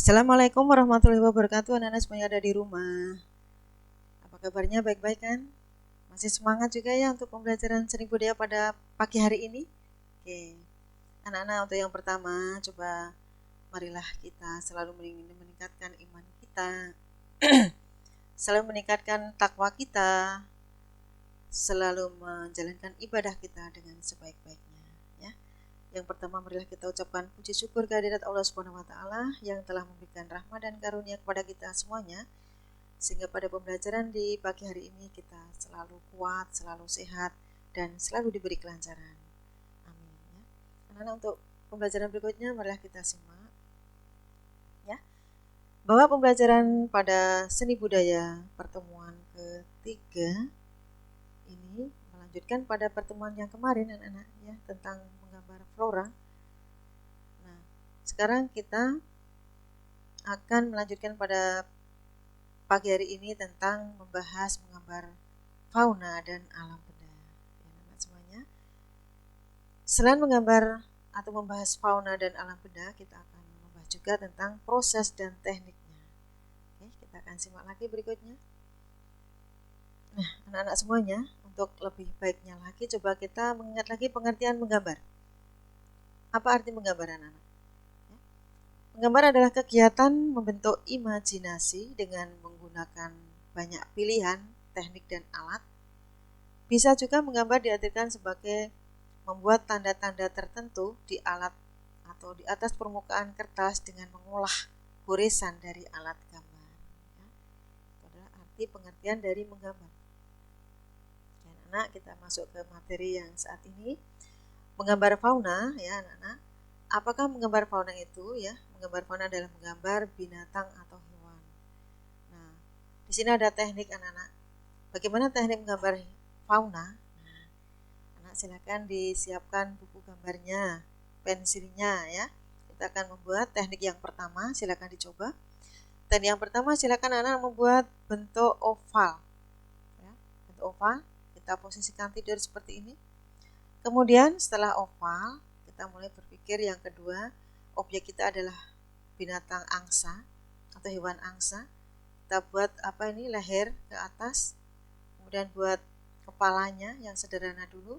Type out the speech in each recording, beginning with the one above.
Assalamualaikum warahmatullahi wabarakatuh. Anak-anak semuanya ada di rumah. Apa kabarnya? Baik-baik kan? Masih semangat juga ya untuk pembelajaran seni budaya pada pagi hari ini? Oke. Anak-anak, untuk yang pertama, coba marilah kita selalu meningkatkan iman kita, selalu meningkatkan takwa kita, selalu menjalankan ibadah kita dengan sebaik-baiknya, ya. Yang pertama, marilah kita ucapkan puji syukur kehadirat Allah Subhanahu wa taala yang telah memberikan rahmat dan karunia kepada kita semuanya, sehingga pada pembelajaran di pagi hari ini kita selalu kuat, selalu sehat, dan selalu diberi kelancaran. Amin. Ya. Anak-anak, untuk pembelajaran berikutnya marilah kita simak, ya, bahwa pembelajaran pada seni budaya pertemuan ketiga ini melanjutkan pada pertemuan yang kemarin, anak-anak, ya, tentang menggambar flora. Nah, sekarang kita akan melanjutkan pada pagi hari ini tentang membahas menggambar fauna dan alam benda. Ya, anak semuanya. Selain menggambar atau membahas fauna dan alam benda, kita akan membahas juga tentang proses dan tekniknya. Oke, kita akan simak lagi berikutnya. Nah, anak-anak semuanya, untuk lebih baiknya lagi, coba kita mengingat lagi pengertian menggambar. Apa arti menggambar, anak-anak? Ya. Menggambar adalah kegiatan membentuk imajinasi dengan menggunakan banyak pilihan, teknik, dan alat. Bisa juga menggambar diartikan sebagai membuat tanda-tanda tertentu di alat atau di atas permukaan kertas dengan mengolah goresan dari alat gambar. Ya, itu adalah arti pengertian dari menggambar. Dan anak, kita masuk ke materi yang saat ini, menggambar fauna, ya anak-anak. Apakah menggambar fauna itu? Ya, menggambar fauna adalah menggambar binatang atau hewan. Nah, di sini ada teknik, anak-anak. Bagaimana teknik menggambar fauna? Nah, silakan disiapkan buku gambarnya, pensilnya, ya. Kita akan membuat teknik yang pertama, silakan dicoba. Teknik yang pertama, silakan anak membuat bentuk oval. Ya, bentuk oval, kita posisikan tidur seperti ini. Kemudian setelah oval, kita mulai berpikir yang kedua, objek kita adalah binatang angsa atau hewan angsa. Kita buat apa ini, leher ke atas, kemudian buat kepalanya yang sederhana dulu,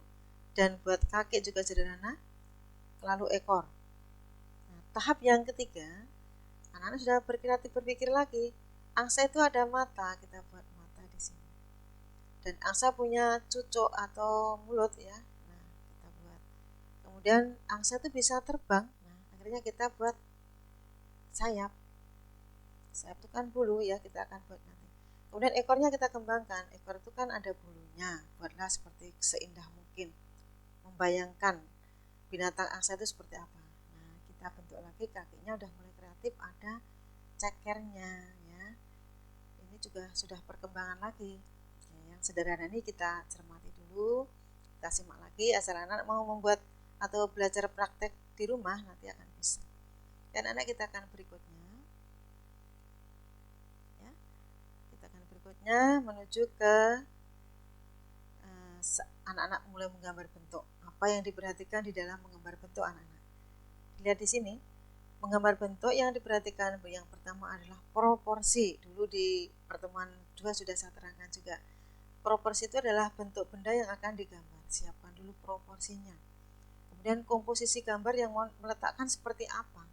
dan buat kaki juga sederhana, lalu ekor. Nah, tahap yang ketiga, anak-anak sudah berpikir lagi. Angsa itu ada mata, kita buat mata di sini. Dan angsa punya cucuk atau mulut, ya. Nah, kita buat. Kemudian angsa itu bisa terbang. Nah, akhirnya kita buat sayap. Sayap itu kan bulu, ya, kita akan buat nanti. Kemudian ekornya kita kembangkan. Ekor itu kan ada bulunya. Buatlah seperti seindah mungkin. Membayangkan binatang angsa itu seperti apa. Nah, kita bentuk lagi, kakinya udah mulai kreatif, ada cekernya, ya. Ini juga sudah perkembangan lagi. Ya, yang sederhana ini kita cermati dulu, kita simak lagi. Asal anak mau membuat atau belajar praktek di rumah, nanti akan bisa. Dan anak, kita akan berikutnya, ya, kita akan berikutnya menuju ke anak-anak mulai menggambar bentuk. Apa yang diperhatikan di dalam menggambar bentuk, anak-anak? Lihat di sini, menggambar bentuk yang diperhatikan yang pertama adalah proporsi. Dulu di pertemuan 2 sudah saya terangkan juga. Proporsi itu adalah bentuk benda yang akan digambar. Siapkan dulu proporsinya. Kemudian komposisi gambar yang mau meletakkan seperti apa.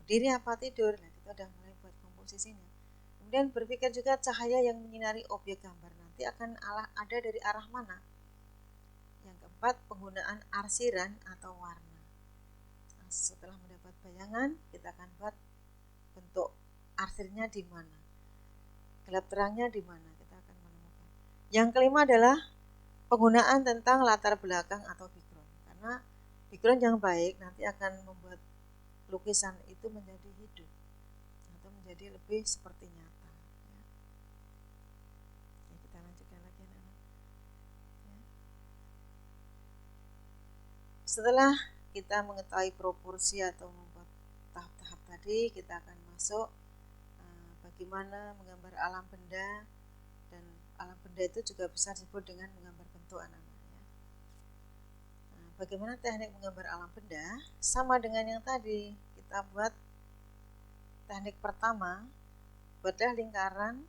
Berdiri apa tidur. Nah, kita sudah mulai buat komposisinya. Kemudian berpikir juga cahaya yang menyinari objek gambar nanti akan ada dari arah mana. Yang keempat, penggunaan arsiran atau warna. Nah, setelah mendapat bayangan, kita akan buat bentuk arsirnya di mana, gelap terangnya di mana, kita akan menemukan. Yang kelima adalah penggunaan tentang latar belakang atau background, karena background yang baik nanti akan membuat lukisan itu menjadi hidup atau menjadi lebih seperti nyata, ya. Oke, kita lanjutkan lagi, anak-anak, ya. Setelah kita mengetahui proporsi atau membuat tahap-tahap tadi, kita akan masuk bagaimana menggambar alam benda. Dan alam benda itu juga bisa disebut dengan menggambar bentuk, anak-anak, ya. Nah, bagaimana teknik menggambar alam benda? Sama dengan yang tadi, kita buat teknik pertama, buatlah lingkaran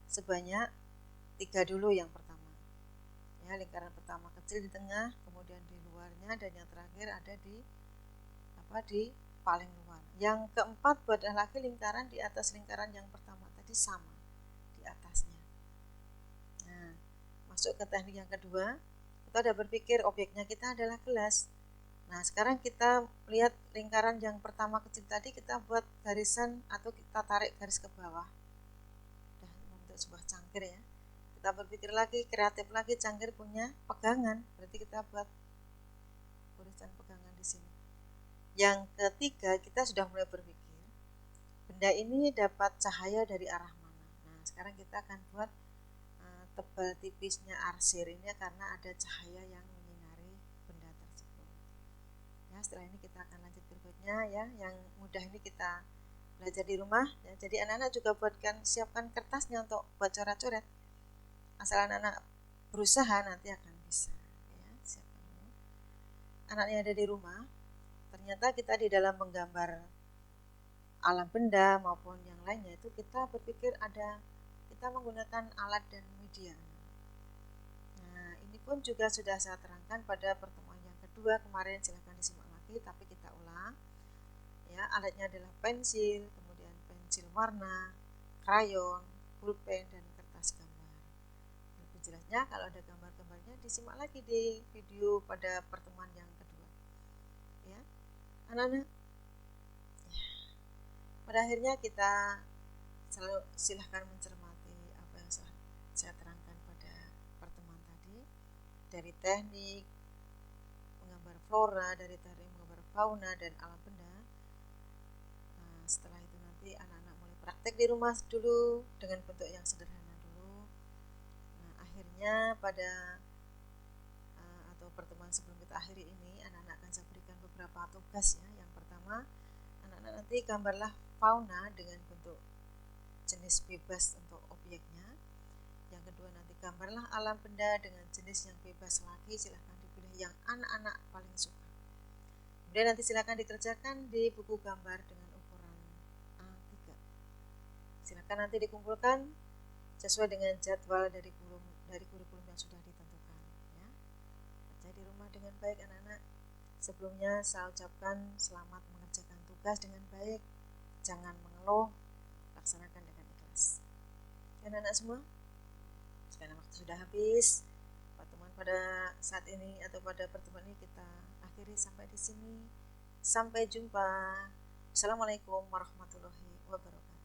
sebanyak 3 dulu yang pertama. Ya, lingkaran pertama kecil di tengah, kemudian di luarnya, dan yang terakhir ada di paling luar. Yang keempat, buatlah lagi lingkaran di atas lingkaran yang pertama tadi sama di atasnya. Nah, masuk ke teknik yang kedua, kita udah berpikir objeknya kita adalah gelas. Nah, sekarang kita lihat lingkaran yang pertama kecil tadi, kita buat garisan atau kita tarik garis ke bawah. Udah membentuk sebuah cangkir ya. Kita berpikir lagi, kreatif lagi, cangkir punya pegangan, berarti kita buat tulisan pegangan di sini. Yang ketiga, kita sudah mulai berpikir, benda ini dapat cahaya dari arah mana. Nah, sekarang kita akan buat tebal tipisnya arsir ini karena ada cahaya yang menyinari benda tersebut. Ya, setelah ini kita akan lanjut berikutnya ya. Yang mudah ini kita belajar di rumah ya. Jadi anak-anak juga siapkan kertasnya untuk buat coret-coret. Asal anak-anak berusaha nanti akan bisa ya. Siapkan dulu. Anak yang ada di rumah, ternyata kita di dalam menggambar alam benda maupun yang lainnya itu kita berpikir kita menggunakan alat dan media. Nah, ini pun juga sudah saya terangkan pada pertemuan yang kedua kemarin, silahkan disimak lagi, tapi kita ulang. Ya, alatnya adalah pensil, kemudian pensil warna, krayon, pulpen, dan kertas gambar. Lebih jelasnya kalau ada gambar-gambarnya disimak lagi di video pada pertemuan yang kedua. Ya, anak-anak. Ya. Pada akhirnya kita selalu silahkan mencermati apa yang saya terangkan pada pertemuan tadi, dari teknik menggambar flora, dari teknik menggambar fauna dan alam benda. Nah, setelah itu nanti anak-anak mulai praktek di rumah dulu dengan bentuk yang sederhana dulu. Nah, akhirnya pada atau pertemuan sebelum kita akhiri ini, anak-anak akan saya berikan beberapa tugas ya. Yang pertama, anak-anak nanti gambarlah fauna dengan bentuk jenis bebas untuk objeknya. Yang kedua, nanti gambarlah alam benda dengan jenis yang bebas lagi, silahkan dipilih yang anak-anak paling suka. Kemudian nanti silahkan dikerjakan di buku gambar dengan ukuran A3. Silahkan nanti dikumpulkan sesuai dengan jadwal dari kurikulum yang sudah ditentukan ya. Kerja di rumah dengan baik anak-anak. Sebelumnya saya ucapkan selamat mengerjakan tugas dengan baik, jangan mengeluh, laksanakan dengan ikhlas. Dan anak semua, sekarang waktu sudah habis. Pertemuan pada saat ini atau pada pertemuan ini kita akhiri sampai di sini. Sampai jumpa. Assalamualaikum warahmatullahi wabarakatuh.